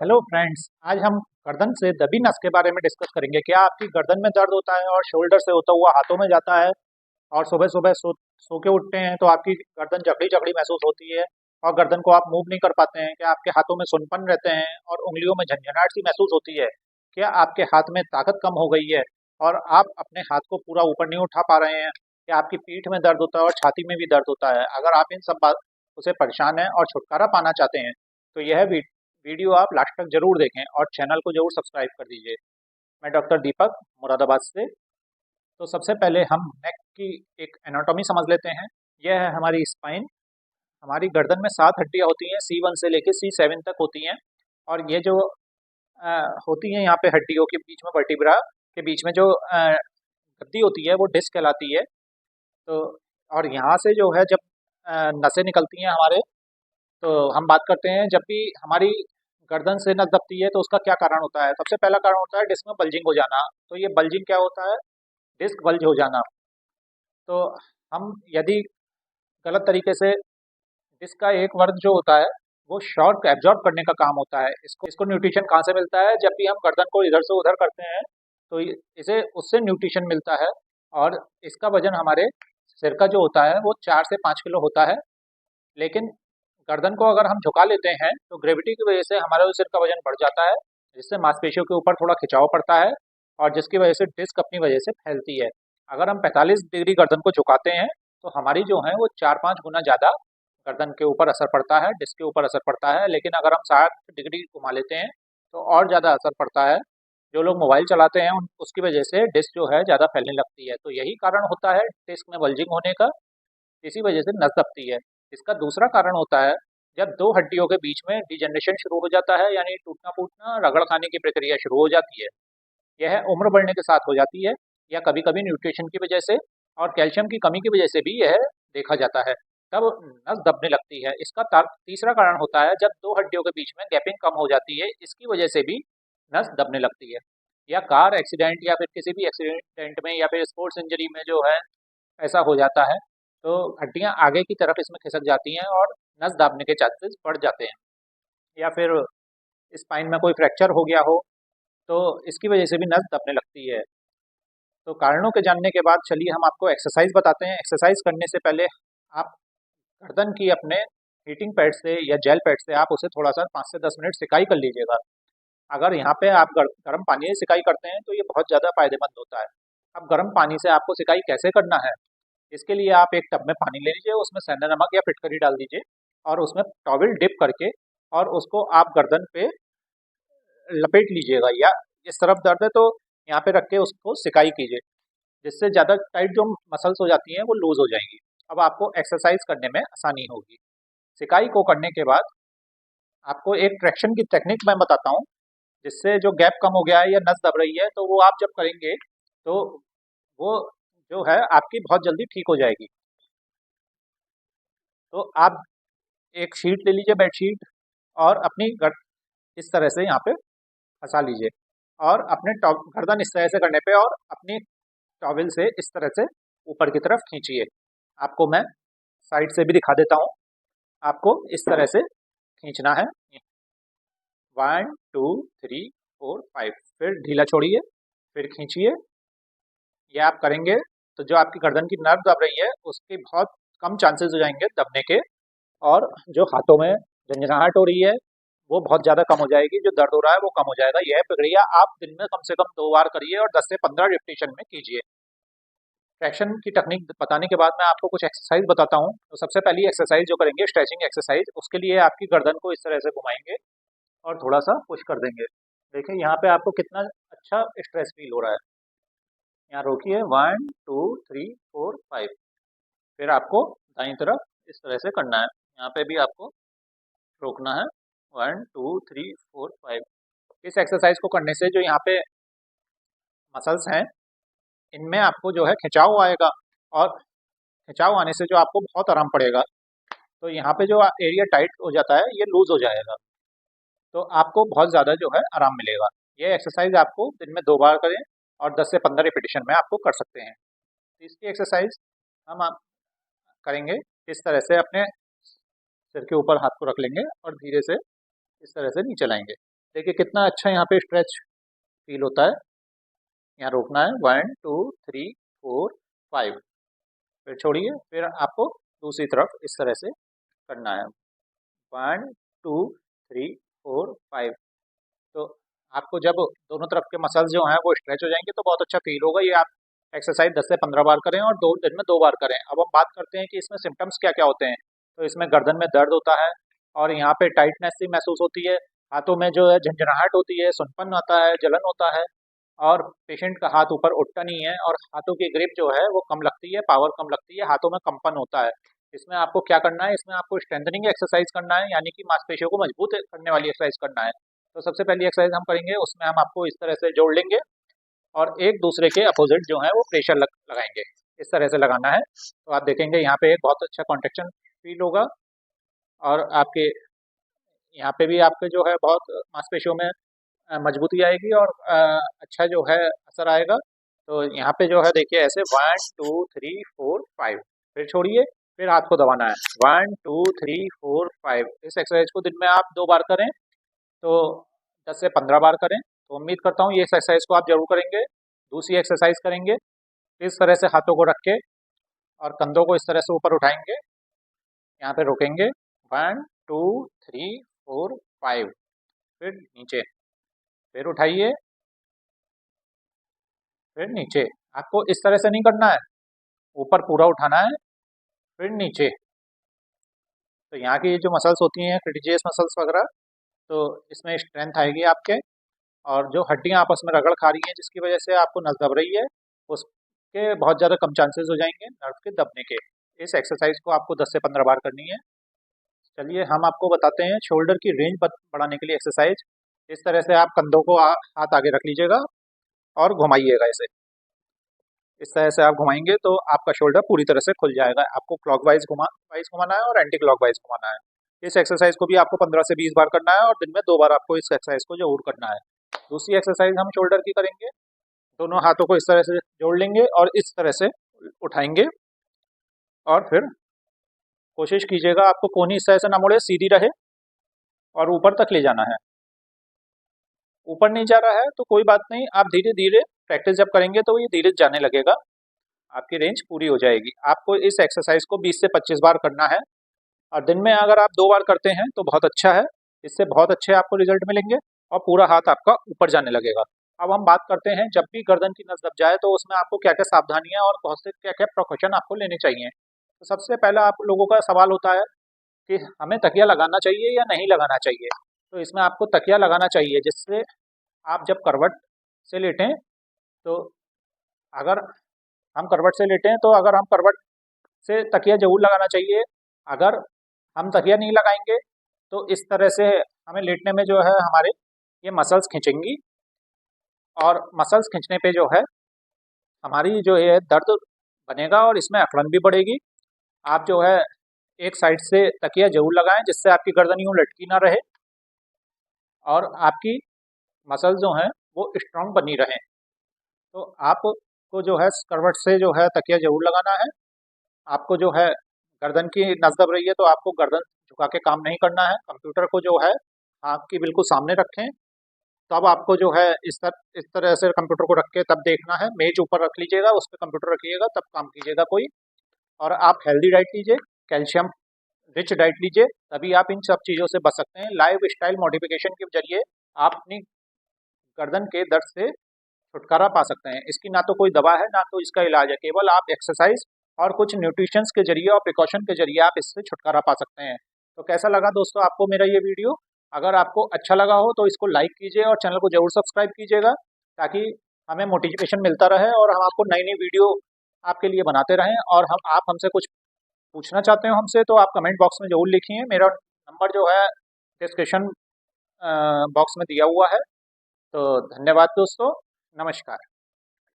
Hello friends, आज हम गर्दन से दबी नस के बारे में डिस्कस करेंगे। क्या आपकी गर्दन में दर्द होता है और शोल्डर से होता हुआ हाथों में जाता है और सुबह सुबह सो के उठते हैं तो आपकी गर्दन जकड़ी जकड़ी महसूस होती है और गर्दन को आप मूव नहीं कर पाते हैं। क्या आपके हाथों में सुनपन रहते हैं और उंगलियों में झंझनाहट सी महसूस होती है? क्या आपके हाथ में ताकत कम हो गई है और आप अपने हाथ को पूरा ऊपर नहीं उठा पा रहे हैं? क्या आपकी पीठ में दर्द होता है और छाती में भी दर्द होता है? अगर आप इन सब बातों से परेशान हैं और छुटकारा पाना चाहते हैं तो यह वीडियो आप लास्ट तक जरूर देखें और चैनल को जरूर सब्सक्राइब कर दीजिए। मैं डॉक्टर दीपक मुरादाबाद से। तो सबसे पहले हम नेक की एक एनाटॉमी समझ लेते हैं। यह है हमारी स्पाइन। हमारी गर्दन में 7 हड्डियां होती हैं, C1 से लेकर C7 तक होती हैं। और ये जो होती हैं यहाँ पे हड्डियों के बीच में, वर्टिब्रा के बीच में जो गद्दी होती है वो डिस्क कहलाती है। तो और यहाँ से जो है जब नसें निकलती हैं हमारे, तो हम बात करते हैं जब भी हमारी गर्दन से नस दबती है तो उसका क्या कारण होता है। सबसे पहला कारण होता है डिस्क में बल्जिंग हो जाना। तो ये बल्जिंग क्या होता है? डिस्क बल्ज हो जाना। तो हम यदि गलत तरीके से, डिस्क का एक वर्ग जो होता है वो शॉर्क एब्जॉर्ब करने का काम होता है। इसको न्यूट्रिशन कहाँ से मिलता है? जब भी हम गर्दन को इधर से उधर करते हैं तो इसे उससे न्यूट्रिशन मिलता है। और इसका वजन हमारे सिर का जो होता है वो 4 से 5 किलो होता है। लेकिन गर्दन को अगर हम झुका लेते हैं तो ग्रेविटी की वजह से हमारा जो सिर का वजन बढ़ जाता है, जिससे मांसपेशियों के ऊपर थोड़ा खिंचाव पड़ता है और जिसकी वजह से डिस्क अपनी वजह से फैलती है। अगर हम 45 डिग्री गर्दन को झुकाते हैं तो हमारी जो है वो 4-5 गुना ज़्यादा गर्दन के ऊपर असर पड़ता है, डिस्क के ऊपर असर पड़ता है। लेकिन अगर हम 60 डिग्री घुमा लेते हैं तो और ज़्यादा असर पड़ता है। जो लोग मोबाइल चलाते हैं उसकी वजह से डिस्क जो है ज़्यादा फैलने लगती है। तो यही कारण होता है डिस्क में बल्जिंग होने का, इसी वजह से नस दबती है। इसका दूसरा कारण होता है जब दो हड्डियों के बीच में डिजनरेशन शुरू हो जाता है, यानी टूटना फूटना, रगड़ खाने की प्रक्रिया शुरू हो जाती है। यह उम्र बढ़ने के साथ हो जाती है या कभी कभी न्यूट्रिशन की वजह से और कैल्शियम की कमी की वजह से भी यह देखा जाता है। तब नस दबने लगती है। इसका तीसरा कारण होता है जब दो हड्डियों के बीच में गैपिंग कम हो जाती है, इसकी वजह से भी नस दबने लगती है। या कार एक्सीडेंट या फिर किसी भी एक्सीडेंट में या फिर स्पोर्ट्स इंजरी में जो है ऐसा हो जाता है, तो हड्डियां आगे की तरफ इसमें खिसक जाती हैं और नस दाबने के चांसेस बढ़ जाते हैं। या फिर स्पाइन में कोई फ्रैक्चर हो गया हो तो इसकी वजह से भी नस दबने लगती है। तो कारणों के जानने के बाद चलिए हम आपको एक्सरसाइज बताते हैं। एक्सरसाइज करने से पहले आप गर्दन की अपने हीटिंग पैड से या जेल पैड से आप उसे थोड़ा सा 5 से 10 मिनट सिकाई कर लीजिएगा। अगर यहाँ पे आप गर्म पानी से सिकाई करते हैं तो ये बहुत ज़्यादा फायदेमंद होता है। अब गर्म पानी से आपको सिकाई कैसे करना है, इसके लिए आप एक टब में पानी ले लीजिए, उसमें सेंधा नमक या फिटकरी डाल दीजिए और उसमें टॉवल डिप करके और उसको आप गर्दन पे लपेट लीजिएगा। या इस तरफ दर्द है तो यहाँ पे रख के उसको सिकाई कीजिए, जिससे ज़्यादा टाइट जो मसल्स हो जाती हैं वो लूज हो जाएंगी। अब आपको एक्सरसाइज करने में आसानी होगी। सिकाई को करने के बाद आपको एक ट्रैक्शन की टेक्निक मैं बताता हूँ, जिससे जो गैप कम हो गया है या नस दब रही है तो वो आप जब करेंगे तो वो जो है आपकी बहुत जल्दी ठीक हो जाएगी। तो आप एक शीट ले लीजिए, बेडशीट, और अपनी इस तरह से यहाँ पे फंसा लीजिए और अपने गर्दन इस तरह से करने पे और अपनी टॉवल से इस तरह से ऊपर की तरफ खींचिए। आपको मैं साइड से भी दिखा देता हूँ। आपको इस तरह से खींचना है। 1 2 3 4 5, फिर ढीला छोड़िए, फिर खींचिए। ये आप करेंगे तो जो आपकी गर्दन की नर्व दब रही है उसके बहुत कम चांसेस हो जाएंगे दबने के। और जो हाथों में झंझनाहट हो रही है वो बहुत ज़्यादा कम हो जाएगी, जो दर्द हो रहा है वो कम हो जाएगा। यह प्रक्रिया आप दिन में कम से कम 2 बार करिए और 10 से 15 रिपीटेशन में कीजिए। ट्रैक्शन की टेक्निक बताने के बाद मैं आपको कुछ एक्सरसाइज बताता हूँ। तो सबसे पहली एक्सरसाइज जो करेंगे स्ट्रेचिंग एक्सरसाइज, उसके लिए आपकी गर्दन को इस तरह से घुमाएंगे और थोड़ा सा पुश कर देंगे। देखिए यहाँ पे आपको कितना अच्छा स्ट्रेस फील हो रहा है। यहाँ रोकिए, 1 2 3 4 5, फिर आपको दाईं तरफ इस तरह से करना है। यहाँ पे भी आपको रोकना है, 1 2 3 4 5। इस एक्सरसाइज को करने से जो यहाँ पे मसल्स हैं इनमें आपको जो है खिंचाव आएगा और खिंचाव आने से जो आपको बहुत आराम पड़ेगा। तो यहाँ पे जो एरिया टाइट हो जाता है ये लूज हो जाएगा, तो आपको बहुत ज़्यादा जो है आराम मिलेगा। ये एक्सरसाइज आपको दिन में 2 बार करें और 10 से 15 रिपीटेशन में आपको कर सकते हैं। तीसरी एक्सरसाइज हम आप करेंगे इस तरह से, अपने सिर के ऊपर हाथ को रख लेंगे और धीरे से इस तरह से नीचे लाएंगे। देखिए कितना अच्छा यहाँ पे स्ट्रेच फील होता है। यहाँ रोकना है, 1 2 3 4 5, फिर छोड़िए, फिर आपको दूसरी तरफ इस तरह से करना है, 1 2 3 4 5। तो आपको जब दोनों तरफ के मसल्स जो हैं वो स्ट्रेच हो जाएंगे तो बहुत अच्छा फील होगा। ये आप एक्सरसाइज 10 से 15 बार करें और 2 दिन में 2 बार करें। अब हम बात करते हैं कि इसमें सिम्टम्स क्या क्या होते हैं। तो इसमें गर्दन में दर्द होता है और यहाँ पे टाइटनेस सी महसूस होती है, हाथों में जो है झंझनाहट होती है, सुनपन आता है, जलन होता है, और पेशेंट का हाथ ऊपर उठता नहीं है और हाथों की ग्रिप जो है वो कम लगती है, पावर कम लगती है, हाथों में कंपन होता है। इसमें आपको क्या करना है, इसमें आपको स्ट्रेंथनिंग एक्सरसाइज करना है, यानी कि मांसपेशियों को मजबूत करने वाली एक्सरसाइज करना है। तो सबसे पहली एक्सरसाइज हम करेंगे, उसमें हम आपको इस तरह से जोड़ लेंगे और एक दूसरे के अपोजिट जो है वो प्रेशर लगाएंगे, इस तरह से लगाना है। तो आप देखेंगे यहाँ पे एक बहुत अच्छा कॉन्ट्रेक्शन फील होगा और आपके यहाँ पे भी आपके जो है बहुत मांसपेशियों में मजबूती आएगी और अच्छा जो है असर आएगा। तो यहाँ पे जो है देखिए ऐसे 1 2 3 4 5, फिर छोड़िए, फिर हाथ को दबाना है, 1 2 3 4 5। इस एक्सरसाइज को दिन में आप 2 बार करें, तो 10 से 15 बार करें। तो उम्मीद करता हूँ ये एक्सरसाइज को आप जरूर करेंगे। दूसरी एक्सरसाइज करेंगे, इस तरह से हाथों को रख के और कंधों को इस तरह से ऊपर उठाएंगे, यहाँ पे रोकेंगे, 1 2 3 4 5, फिर नीचे, फिर उठाइए, फिर नीचे। आपको इस तरह से नहीं करना है, ऊपर पूरा उठाना है, फिर नीचे। तो यहाँ की जो मसल्स होती हैं क्रिटिजियस मसल्स वगैरह, तो इसमें स्ट्रेंथ आएगी आपके, और जो हड्डियाँ आपस में रगड़ खा रही हैं जिसकी वजह से आपको नस दब रही है, उसके बहुत ज़्यादा कम चांसेस हो जाएंगे नर्व के दबने के। इस एक्सरसाइज को आपको 10 से 15 बार करनी है। चलिए हम आपको बताते हैं शोल्डर की रेंज बढ़ाने के लिए एक्सरसाइज। इस तरह से आप कंधों को हाथ आगे रख लीजिएगा और घुमाइएगा इसे, इस तरह से आप घुमाएंगे तो आपका शोल्डर पूरी तरह से खुल जाएगा। आपको क्लॉकवाइज घुमाना है और एंटी क्लॉकवाइज घुमाना है। इस एक्सरसाइज को भी आपको 15 से 20 बार करना है और दिन में 2 बार आपको इस एक्सरसाइज को जरूर करना है। दूसरी एक्सरसाइज हम शोल्डर की करेंगे, दोनों हाथों को इस तरह से जोड़ लेंगे और इस तरह से उठाएंगे और फिर कोशिश कीजिएगा आपको कोहनी इस तरह से ना मुड़े, सीधी रहे और ऊपर तक ले जाना है। ऊपर नहीं जा रहा है तो कोई बात नहीं, आप धीरे धीरे प्रैक्टिस जब करेंगे तो ये धीरे जाने लगेगा, आपकी रेंज पूरी हो जाएगी। आपको इस एक्सरसाइज को 20 से 25 बार करना है और दिन में अगर आप 2 बार करते हैं तो बहुत अच्छा है, इससे बहुत अच्छे आपको रिजल्ट मिलेंगे और पूरा हाथ आपका ऊपर जाने लगेगा। अब हम बात करते हैं जब भी गर्दन की नस दब जाए तो उसमें आपको क्या क्या सावधानियां और कौन से क्या क्या प्रिकॉशन आपको लेने चाहिए। तो सबसे पहला आप लोगों का सवाल होता है कि हमें तकिया लगाना चाहिए या नहीं लगाना चाहिए। तो इसमें आपको तकिया लगाना चाहिए, जिससे आप जब करवट से लेटें तो अगर हम करवट से लेटें तो अगर हम करवट से तकिया जरूर लगाना चाहिए। अगर हम तकिया नहीं लगाएंगे तो इस तरह से हमें लेटने में जो है हमारे ये मसल्स खींचेंगी और मसल्स खींचने पे जो है हमारी जो है दर्द बनेगा और इसमें अकड़न भी बढ़ेगी। आप जो है एक साइड से तकिया जरूर लगाएं जिससे आपकी गर्दन यूँ लटकी ना रहे और आपकी मसल्स जो हैं वो स्ट्रांग बनी रहें। तो आपको जो है करवट से जो है तकिया जरूर लगाना है। आपको जो है गर्दन की नस दब रही है तो आपको गर्दन झुका के काम नहीं करना है। कंप्यूटर को जो है आँख की बिल्कुल सामने रखें, तब आपको जो है इस तरह से कंप्यूटर को रख के तब देखना है। मेज ऊपर रख लीजिएगा, उस पर कंप्यूटर रखिएगा, तब काम कीजिएगा कोई। और आप हेल्दी डाइट लीजिए, कैल्शियम रिच डाइट लीजिए, तभी आप इन सब चीज़ों से बच सकते हैं। लाइफ स्टाइल मॉडिफिकेशन के जरिए आप अपनी गर्दन के दर्द से छुटकारा पा सकते हैं। इसकी ना तो कोई दवा है ना तो इसका इलाज है, केवल आप एक्सरसाइज और कुछ न्यूट्रिशंस के जरिए और प्रिकॉशन के जरिए आप इससे छुटकारा पा सकते हैं। तो कैसा लगा दोस्तों आपको मेरा ये वीडियो? अगर आपको अच्छा लगा हो तो इसको लाइक कीजिए और चैनल को जरूर सब्सक्राइब कीजिएगा, ताकि हमें मोटिवेशन मिलता रहे और हम आपको नई नई वीडियो आपके लिए बनाते रहें। और आप हमसे कुछ पूछना चाहते हो हमसे तो आप कमेंट बॉक्स में जरूर लिखिए। मेरा नंबर जो है डिस्क्रिप्शन बॉक्स में दिया हुआ है। तो धन्यवाद दोस्तों, नमस्कार।